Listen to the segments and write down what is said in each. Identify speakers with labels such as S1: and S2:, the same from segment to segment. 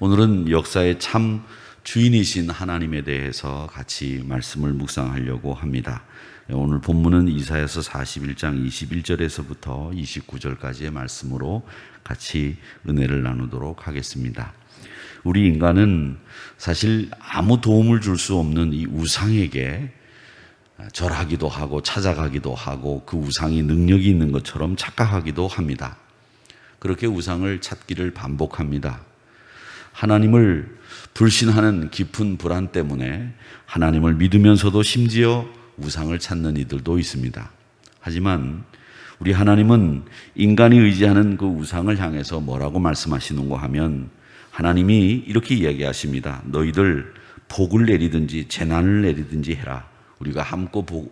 S1: 오늘은 역사의 참 주인이신 하나님에 대해서 같이 말씀을 묵상하려고 합니다. 오늘 본문은 이사야서 41장 21절에서부터 29절까지의 말씀으로 같이 은혜를 나누도록 하겠습니다. 우리 인간은 사실 아무 도움을 줄 수 없는 이 우상에게 절하기도 하고 찾아가기도 하고 그 우상이 능력이 있는 것처럼 착각하기도 합니다. 그렇게 우상을 찾기를 반복합니다. 하나님을 불신하는 깊은 불안 때문에 하나님을 믿으면서도 심지어 우상을 찾는 이들도 있습니다. 하지만 우리 하나님은 인간이 의지하는 그 우상을 향해서 뭐라고 말씀하시는가 하면 하나님이 이렇게 이야기하십니다. 너희들 복을 내리든지 재난을 내리든지 해라. 우리가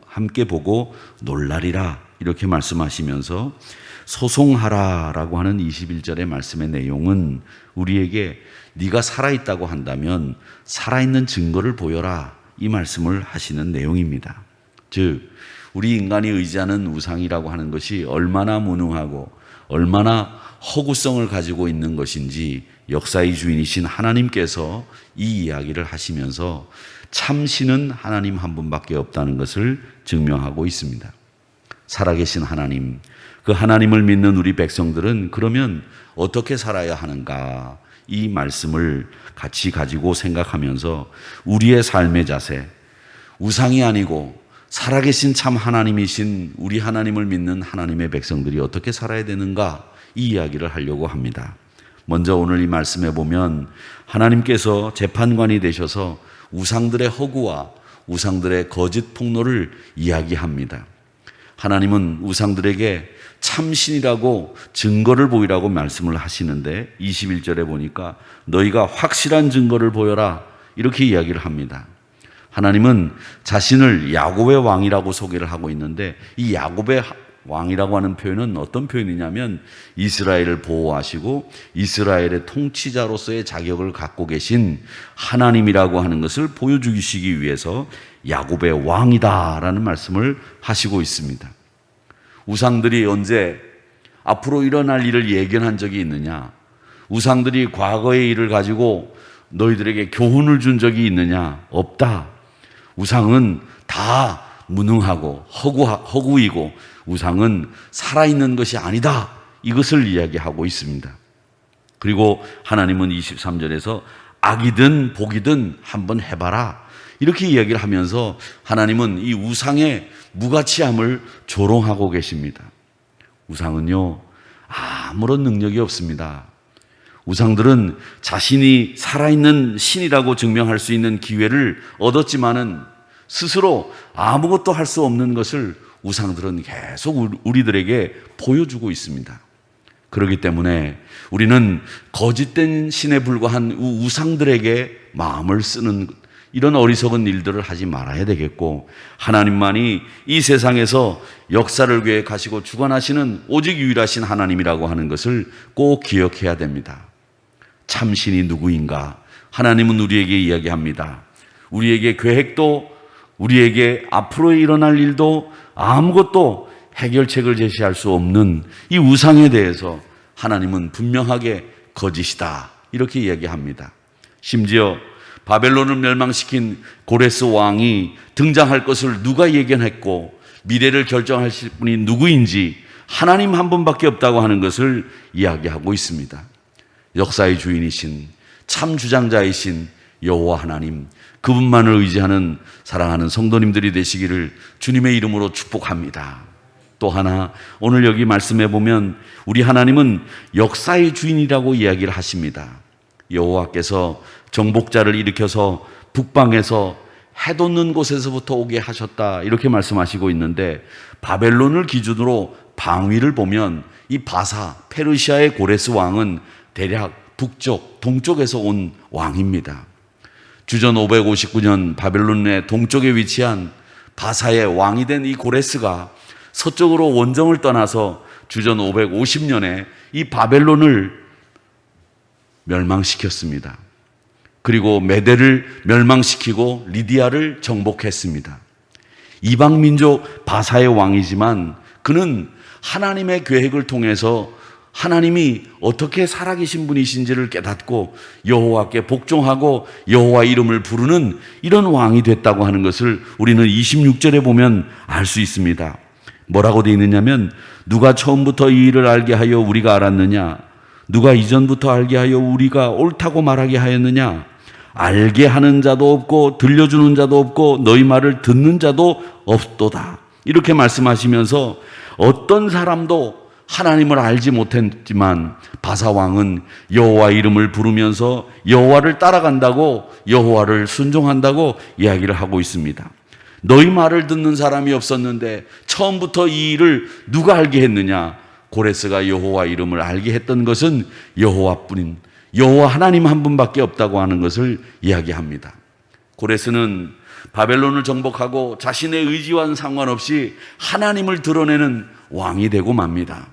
S1: 함께 보고 놀라리라. 이렇게 말씀하시면서 소송하라라고 하는 21절의 말씀의 내용은 우리에게 네가 살아있다고 한다면 살아있는 증거를 보여라. 이 말씀을 하시는 내용입니다. 즉 우리 인간이 의지하는 우상이라고 하는 것이 얼마나 무능하고 얼마나 허구성을 가지고 있는 것인지 역사의 주인이신 하나님께서 이 이야기를 하시면서 참신은 하나님 한 분밖에 없다는 것을 증명하고 있습니다. 살아계신 하나님, 그 하나님을 믿는 우리 백성들은 그러면 어떻게 살아야 하는가? 이 말씀을 같이 가지고 생각하면서 우리의 삶의 자세, 우상이 아니고 살아계신 참 하나님이신 우리 하나님을 믿는 하나님의 백성들이 어떻게 살아야 되는가? 이 이야기를 하려고 합니다. 먼저 오늘 이 말씀에 보면 하나님께서 재판관이 되셔서 우상들의 허구와 우상들의 거짓 폭로를 이야기합니다. 하나님은 우상들에게 참신이라고 증거를 보이라고 말씀을 하시는데 21절에 보니까 너희가 확실한 증거를 보여라 이렇게 이야기를 합니다. 하나님은 자신을 야곱의 왕이라고 소개를 하고 있는데 이 야곱의 왕이라고 하는 표현은 어떤 표현이냐면 이스라엘을 보호하시고 이스라엘의 통치자로서의 자격을 갖고 계신 하나님이라고 하는 것을 보여주시기 위해서 야곱의 왕이다라는 말씀을 하시고 있습니다. 우상들이 언제 앞으로 일어날 일을 예견한 적이 있느냐? 우상들이 과거의 일을 가지고 너희들에게 교훈을 준 적이 있느냐? 없다. 우상은 다 무능하고 허구이고 우상은 살아있는 것이 아니다. 이것을 이야기하고 있습니다. 그리고 하나님은 23절에서 악이든 복이든 한번 해봐라. 이렇게 이야기를 하면서 하나님은 이 우상의 무가치함을 조롱하고 계십니다. 우상은요, 아무런 능력이 없습니다. 우상들은 자신이 살아있는 신이라고 증명할 수 있는 기회를 얻었지만은 스스로 아무것도 할 수 없는 것을 우상들은 계속 우리들에게 보여주고 있습니다. 그렇기 때문에 우리는 거짓된 신에 불과한 우상들에게 마음을 쓰는 이런 어리석은 일들을 하지 말아야 되겠고 하나님만이 이 세상에서 역사를 계획하시고 주관하시는 오직 유일하신 하나님이라고 하는 것을 꼭 기억해야 됩니다. 참신이 누구인가? 하나님은 우리에게 이야기합니다. 우리에게 계획도 우리에게 앞으로 일어날 일도 아무것도 해결책을 제시할 수 없는 이 우상에 대해서 하나님은 분명하게 거짓이다 이렇게 이야기합니다. 심지어 바벨론을 멸망시킨 고레스 왕이 등장할 것을 누가 예견했고 미래를 결정하실 분이 누구인지 하나님 한 분밖에 없다고 하는 것을 이야기하고 있습니다. 역사의 주인이신 참 주장자이신 여호와 하나님, 그분만을 의지하는 사랑하는 성도님들이 되시기를 주님의 이름으로 축복합니다. 또 하나 오늘 여기 말씀해 보면 우리 하나님은 역사의 주인이라고 이야기를 하십니다. 여호와께서 정복자를 일으켜서 북방에서 해돋는 곳에서부터 오게 하셨다 이렇게 말씀하시고 있는데 바벨론을 기준으로 방위를 보면 이 바사 페르시아의 고레스 왕은 대략 북쪽 동쪽에서 온 왕입니다. 주전 559년 바벨론의 동쪽에 위치한 바사의 왕이 된 이 고레스가 서쪽으로 원정을 떠나서 주전 550년에 이 바벨론을 멸망시켰습니다. 그리고 메대를 멸망시키고 리디아를 정복했습니다. 이방민족 바사의 왕이지만 그는 하나님의 계획을 통해서 하나님이 어떻게 살아계신 분이신지를 깨닫고 여호와께 복종하고 여호와 이름을 부르는 이런 왕이 됐다고 하는 것을 우리는 26절에 보면 알 수 있습니다. 뭐라고 되어 있느냐면 누가 처음부터 이 일을 알게 하여 우리가 알았느냐? 누가 이전부터 알게 하여 우리가 옳다고 말하게 하였느냐? 알게 하는 자도 없고 들려주는 자도 없고 너희 말을 듣는 자도 없도다. 이렇게 말씀하시면서 어떤 사람도 하나님을 알지 못했지만 바사왕은 여호와 이름을 부르면서 여호와를 따라간다고, 여호와를 순종한다고 이야기를 하고 있습니다. 너희 말을 듣는 사람이 없었는데 처음부터 이 일을 누가 알게 했느냐? 고레스가 여호와 이름을 알게 했던 것은 여호와뿐인, 여호와 하나님 한 분밖에 없다고 하는 것을 이야기합니다. 고레스는 바벨론을 정복하고 자신의 의지와는 상관없이 하나님을 드러내는 왕이 되고 맙니다.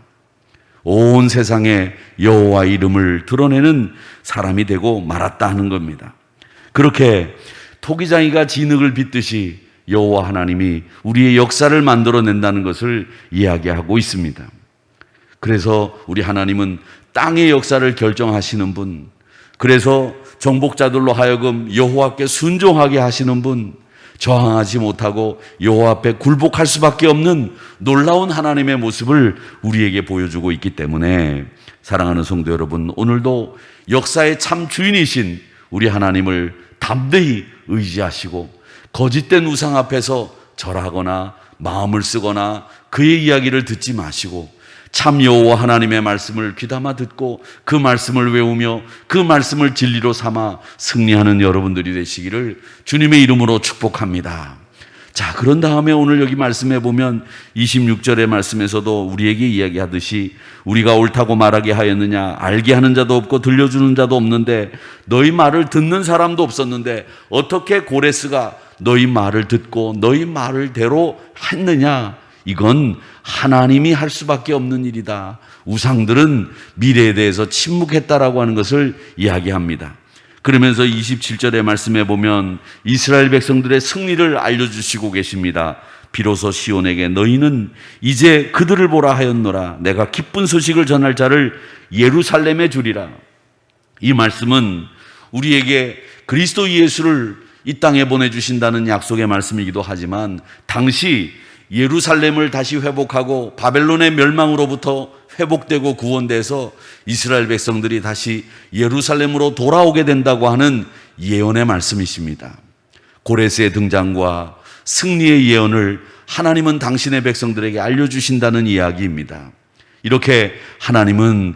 S1: 온 세상에 여호와 이름을 드러내는 사람이 되고 말았다 하는 겁니다. 그렇게 토기장이가 진흙을 빚듯이 여호와 하나님이 우리의 역사를 만들어낸다는 것을 이야기하고 있습니다. 그래서 우리 하나님은 땅의 역사를 결정하시는 분, 그래서 정복자들로 하여금 여호와께 순종하게 하시는 분, 저항하지 못하고 여호와 앞에 굴복할 수밖에 없는 놀라운 하나님의 모습을 우리에게 보여주고 있기 때문에 사랑하는 성도 여러분, 오늘도 역사의 참 주인이신 우리 하나님을 담대히 의지하시고 거짓된 우상 앞에서 절하거나 마음을 쓰거나 그의 이야기를 듣지 마시고 참 여호와 하나님의 말씀을 귀담아 듣고 그 말씀을 외우며 그 말씀을 진리로 삼아 승리하는 여러분들이 되시기를 주님의 이름으로 축복합니다. 자, 그런 다음에 오늘 여기 말씀해 보면 26절의 말씀에서도 우리에게 이야기하듯이 우리가 옳다고 말하게 하였느냐? 알게 하는 자도 없고 들려주는 자도 없는데 너희 말을 듣는 사람도 없었는데 어떻게 고레스가 너희 말을 듣고 너희 말을 대로 했느냐? 이건 하나님이 할 수밖에 없는 일이다. 우상들은 미래에 대해서 침묵했다라고 하는 것을 이야기합니다. 그러면서 27절의 말씀에 보면 이스라엘 백성들의 승리를 알려주시고 계십니다. 비로소 시온에게 너희는 이제 그들을 보라 하였노라. 내가 기쁜 소식을 전할 자를 예루살렘에 주리라. 이 말씀은 우리에게 그리스도 예수를 이 땅에 보내주신다는 약속의 말씀이기도 하지만 당시 예루살렘을 다시 회복하고 바벨론의 멸망으로부터 회복되고 구원돼서 이스라엘 백성들이 다시 예루살렘으로 돌아오게 된다고 하는 예언의 말씀이십니다. 고레스의 등장과 승리의 예언을 하나님은 당신의 백성들에게 알려주신다는 이야기입니다. 이렇게 하나님은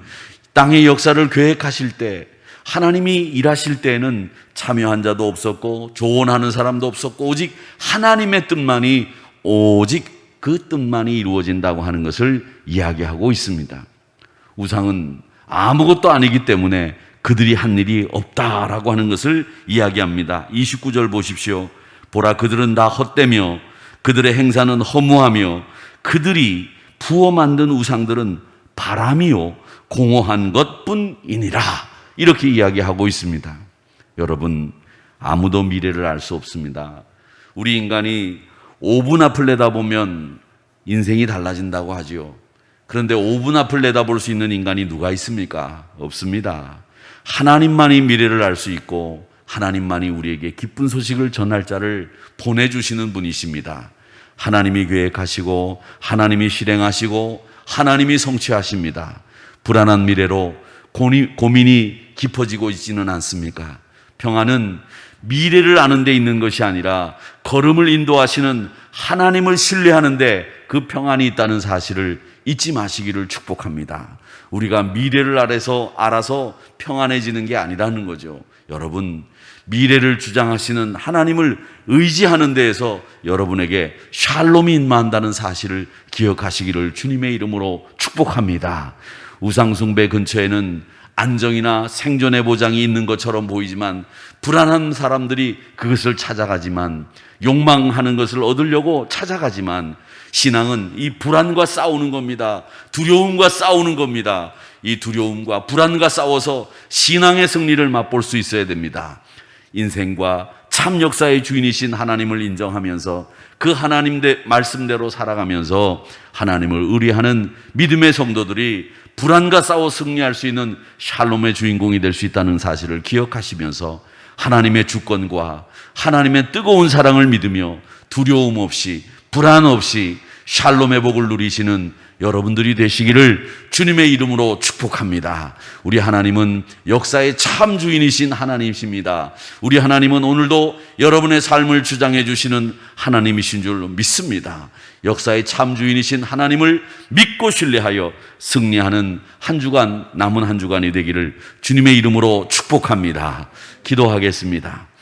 S1: 땅의 역사를 계획하실 때, 하나님이 일하실 때에는 참여한 자도 없었고 조언하는 사람도 없었고 오직 하나님의 뜻만이, 오직 그 뜻만이 이루어진다고 하는 것을 이야기하고 있습니다. 우상은 아무것도 아니기 때문에 그들이 한 일이 없다라고 하는 것을 이야기합니다. 29절 보십시오. 보라, 그들은 다 헛되며 그들의 행사는 허무하며 그들이 부어 만든 우상들은 바람이요 공허한 것뿐이니라. 이렇게 이야기하고 있습니다. 여러분, 아무도 미래를 알 수 없습니다. 우리 인간이 5분 앞을 내다보면 인생이 달라진다고 하지요. 그런데 5분 앞을 내다볼 수 있는 인간이 누가 있습니까? 없습니다. 하나님만이 미래를 알 수 있고 하나님만이 우리에게 기쁜 소식을 전할 자를 보내주시는 분이십니다. 하나님이 계획하시고 하나님이 실행하시고 하나님이 성취하십니다. 불안한 미래로 고민이 깊어지고 있지는 않습니까? 평안은 미래를 아는 데 있는 것이 아니라 걸음을 인도하시는 하나님을 신뢰하는데 그 평안이 있다는 사실을 잊지 마시기를 축복합니다. 우리가 미래를 알아서 평안해지는 게 아니라는 거죠. 여러분, 미래를 주장하시는 하나님을 의지하는 데에서 여러분에게 샬롬이 임한다는 사실을 기억하시기를 주님의 이름으로 축복합니다. 우상숭배 근처에는 안정이나 생존의 보장이 있는 것처럼 보이지만 불안한 사람들이 그것을 찾아가지만, 욕망하는 것을 얻으려고 찾아가지만 신앙은 이 불안과 싸우는 겁니다. 두려움과 싸우는 겁니다. 이 두려움과 불안과 싸워서 신앙의 승리를 맛볼 수 있어야 됩니다. 인생과 참 역사의 주인이신 하나님을 인정하면서 그 하나님 말씀대로 살아가면서 하나님을 의뢰하는 믿음의 성도들이 불안과 싸워 승리할 수 있는 샬롬의 주인공이 될 수 있다는 사실을 기억하시면서 하나님의 주권과 하나님의 뜨거운 사랑을 믿으며 두려움 없이 불안 없이 샬롬의 복을 누리시는 여러분들이 되시기를 주님의 이름으로 축복합니다. 우리 하나님은 역사의 참 주인이신 하나님이십니다. 우리 하나님은 오늘도 여러분의 삶을 주장해 주시는 하나님이신 줄 믿습니다. 역사의 참 주인이신 하나님을 믿고 신뢰하여 승리하는 한 주간, 남은 한 주간이 되기를 주님의 이름으로 축복합니다. 기도하겠습니다.